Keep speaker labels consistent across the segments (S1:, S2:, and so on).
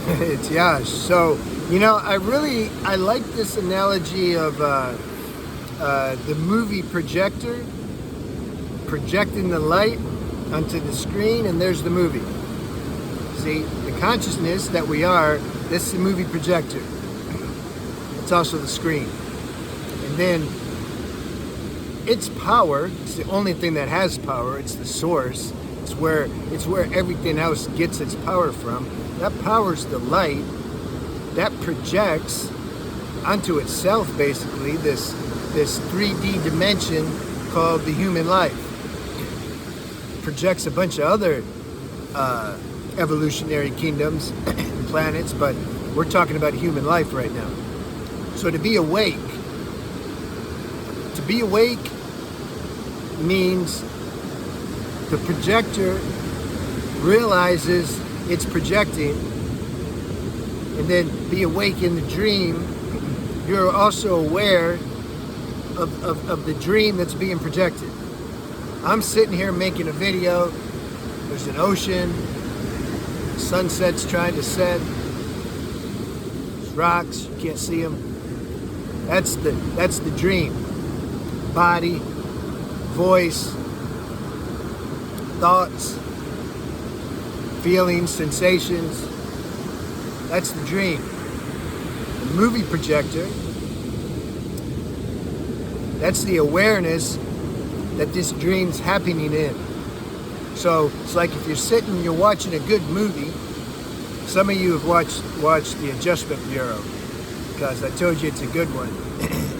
S1: It's Yash. So, I like this analogy of the movie projector projecting the light onto the screen, and there's the movie. See, the consciousness that we are, this is the movie projector. It's also the screen. And then its power, it's the only thing that has power, it's the source. It's where everything else gets its power from. That powers the light that projects onto itself basically this 3D dimension called the human life. Projects a bunch of other evolutionary kingdoms and planets, but we're talking about human life right now. So to be awake means the projector realizes it's projecting, and then be awake in the dream. You're also aware of the dream that's being projected. I'm sitting here making a video. There's an ocean. Sunset's trying to set. There's rocks. You can't see them. That's the dream. Body, voice, thoughts, feelings, sensations. That's the dream. The movie projector, that's the awareness that this dream's happening in. So it's like if you're sitting, you're watching a good movie. Some of you have watched The Adjustment Bureau, because I told you it's a good one,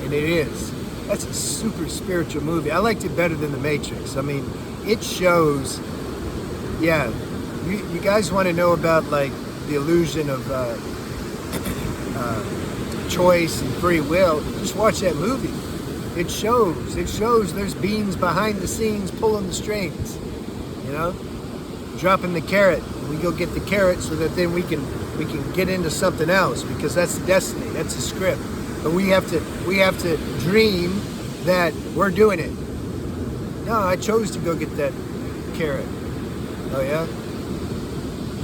S1: and it is. That's a super spiritual movie. I liked it better than The Matrix. I mean, it shows, yeah, you guys want to know about like the illusion of choice and free will, just watch that movie. It shows there's beings behind the scenes pulling the strings, dropping the carrot. We go get the carrot so that then we can get into something else, because that's the destiny, that's the script. But we have to dream that we're doing it. No, I chose to go get that carrot. Oh yeah?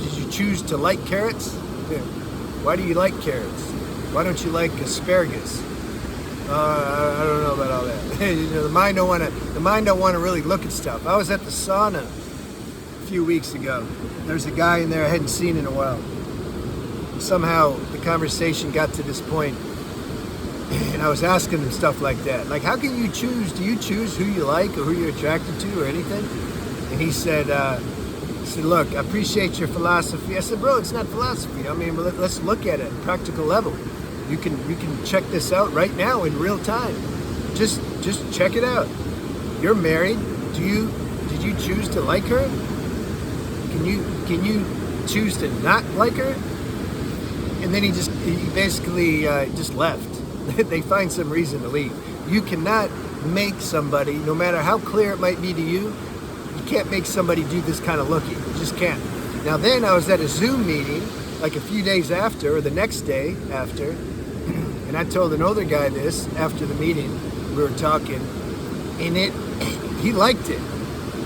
S1: Did you choose to like carrots? Yeah. Why do you like carrots? Why don't you like asparagus? I don't know about all that. The mind don't want to really look at stuff. I was at the sauna a few weeks ago. There's a guy in there I hadn't seen in a while. Somehow the conversation got to this point, and I was asking him stuff like that. Like, how can you choose? Do you choose who you like or who you're attracted to or anything? And he said, look, I appreciate your philosophy. I said, bro, it's not philosophy. I mean, let's look at it at a practical level. You can check this out right now in real time. Just check it out. You're married. Did you choose to like her? Can you choose to not like her? And then he basically just left. They find some reason to leave. You cannot make somebody, no matter how clear it might be to you, you can't make somebody do this kind of looking. You just can't. Now then, I was at a Zoom meeting like a few days after, or the next day after, and I told an older guy this after the meeting. We were talking, and he liked it.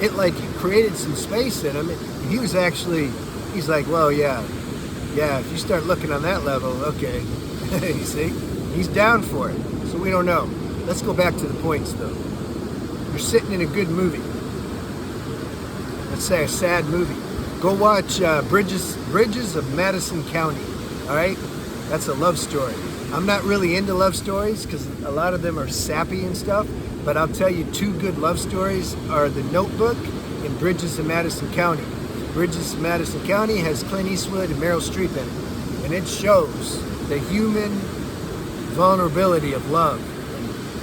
S1: It like created some space in him. He's like, well, yeah, if you start looking on that level, okay. You see? He's down for it. So we don't know. Let's go back to the points, though. You're sitting in a good movie. Let's say a sad movie. Go watch Bridges of Madison County. All right? That's a love story. I'm not really into love stories because a lot of them are sappy and stuff. But I'll tell you, two good love stories are The Notebook and Bridges of Madison County. Bridges of Madison County has Clint Eastwood and Meryl Streep in it. And it shows the human vulnerability of love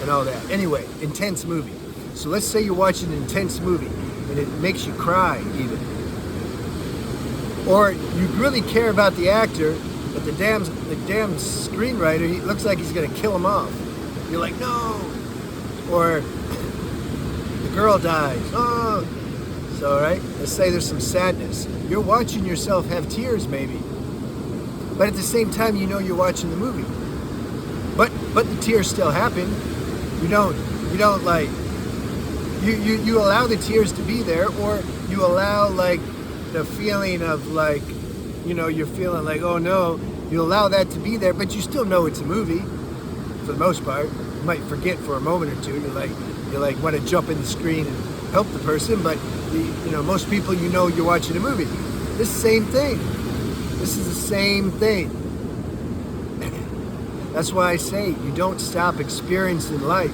S1: and all that. Anyway, intense movie. So let's say you're watching an intense movie and it makes you cry even. Or you really care about the actor, but the damn screenwriter, he looks like he's gonna kill him off. You're like, no. Or the girl dies. Oh. So, right? Let's say there's some sadness. You're watching yourself have tears maybe. But at the same time, you know you're watching the movie. But the tears still happen. You don't like, you allow the tears to be there, or you allow like the feeling of like you're feeling like, oh no, you allow that to be there, but you still know it's a movie for the most part. You might forget for a moment or two. You like want to jump in the screen and help the person, but most people, you're watching a movie. This is the same thing. This is the same thing. That's why I say you don't stop experiencing life.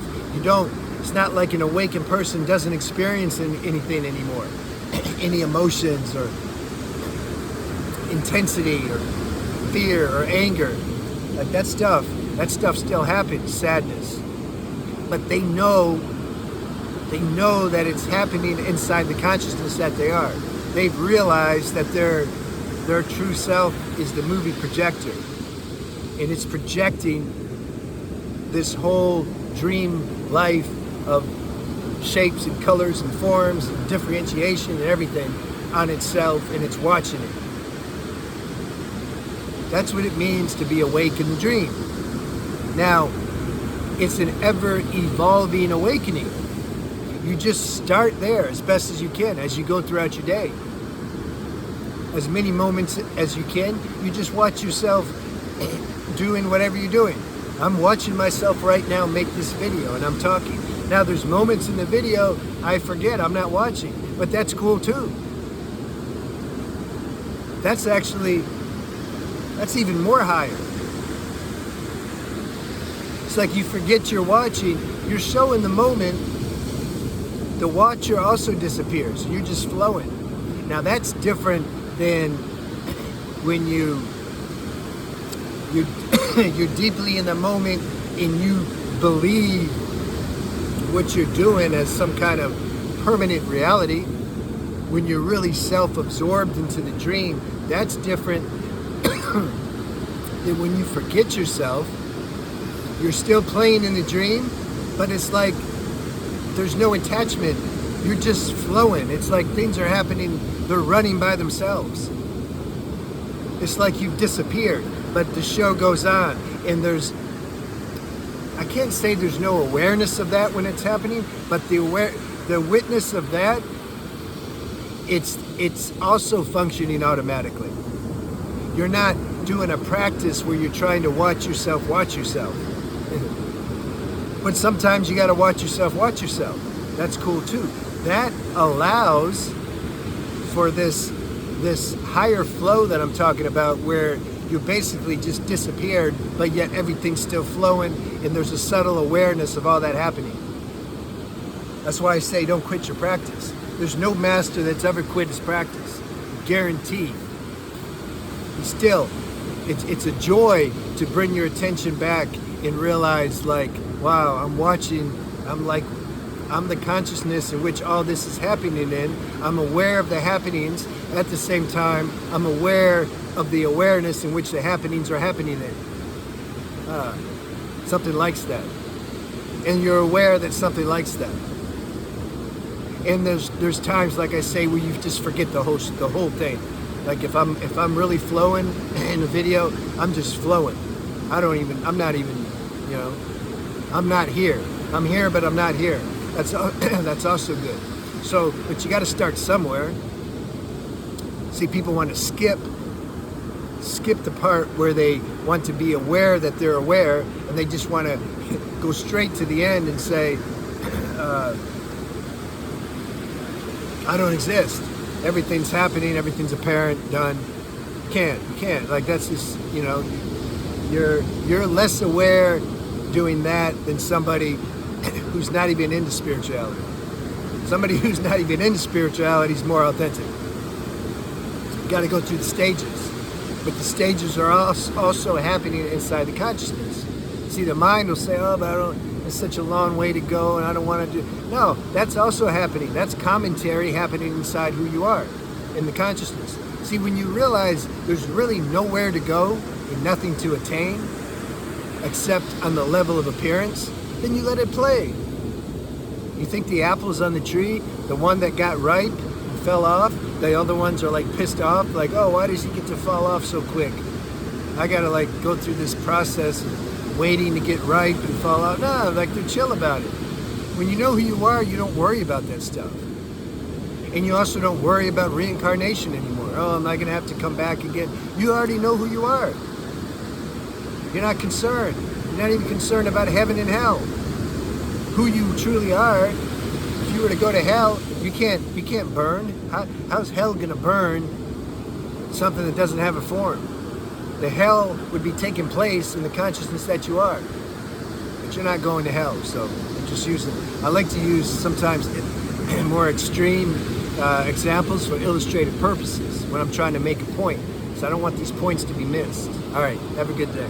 S1: It's not like an awakened person doesn't experience anything anymore. Any emotions or intensity or fear or anger. Like that stuff still happens, sadness. But they know that it's happening inside the consciousness that they are. They've realized that their true self is the movie projector. And it's projecting this whole dream life of shapes and colors and forms and differentiation and everything on itself, and it's watching it. That's what it means to be awake in the dream. Now, it's an ever-evolving awakening. You just start there as best as you can as you go throughout your day. As many moments as you can, you just watch yourself doing whatever you're doing. I'm watching myself right now make this video and I'm talking. Now there's moments in the video I forget, I'm not watching, but that's cool too. That's even more higher. It's like you forget you're watching, you're so in the moment, the watcher also disappears. You're just flowing. Now that's different than when you're deeply in the moment and you believe what you're doing as some kind of permanent reality. When you're really self-absorbed into the dream, that's different than when you forget yourself. You're still playing in the dream, but it's like there's no attachment. You're just flowing. It's like things are happening, they're running by themselves. It's like you've disappeared, but the show goes on, and I can't say there's no awareness of that when it's happening, but the witness of that, it's also functioning automatically. You're not doing a practice where you're trying to watch yourself. But sometimes you got to watch yourself. That's cool too. That allows for this higher flow that I'm talking about, where you basically just disappeared, but yet everything's still flowing, and there's a subtle awareness of all that happening. That's why I say don't quit your practice. There's no master that's ever quit his practice. Guaranteed. Still, it's a joy to bring your attention back and realize, like, wow, I'm watching, I'm the consciousness in which all this is happening in. I'm aware of the happenings. At the same time, I'm aware of the awareness in which the happenings are happening in. Something likes that. And you're aware that something likes that. And there's times, like I say, where you just forget the whole thing. Like if I'm really flowing in a video, I'm just flowing. I'm not even, I'm not here. I'm here, but I'm not here. That's also good. So, but you got to start somewhere. See, people want to skip the part where they want to be aware that they're aware, and they just want to go straight to the end and say, I don't exist. Everything's happening, everything's apparent, done. You can't. Like, that's just, you're less aware doing that than somebody who's not even into spirituality. Somebody who's not even into spirituality is more authentic. You got to go through the stages. But the stages are also happening inside the consciousness. See, the mind will say, oh, but it's such a long way to go and I don't want to do. No, that's also happening. That's commentary happening inside who you are in the consciousness. See, when you realize there's really nowhere to go and nothing to attain except on the level of appearance, then you let it play. You think the apple's on the tree, the one that got ripe and fell off, the other ones are like pissed off, like, oh, why does he get to fall off so quick? I gotta like go through this process of waiting to get ripe and fall out. No, like they're chill about it. When you know who you are, you don't worry about that stuff. And you also don't worry about reincarnation anymore. Or, oh, am I going to have to come back again? You already know who you are. You're not concerned. You're not even concerned about heaven and hell. Who you truly are. If you were to go to hell, you can't burn. How's hell going to burn something that doesn't have a form? The hell would be taking place in the consciousness that you are. But you're not going to hell, so I'm just using. I like to use sometimes more extreme examples for illustrative purposes when I'm trying to make a point. So I don't want these points to be missed. All right, have a good day.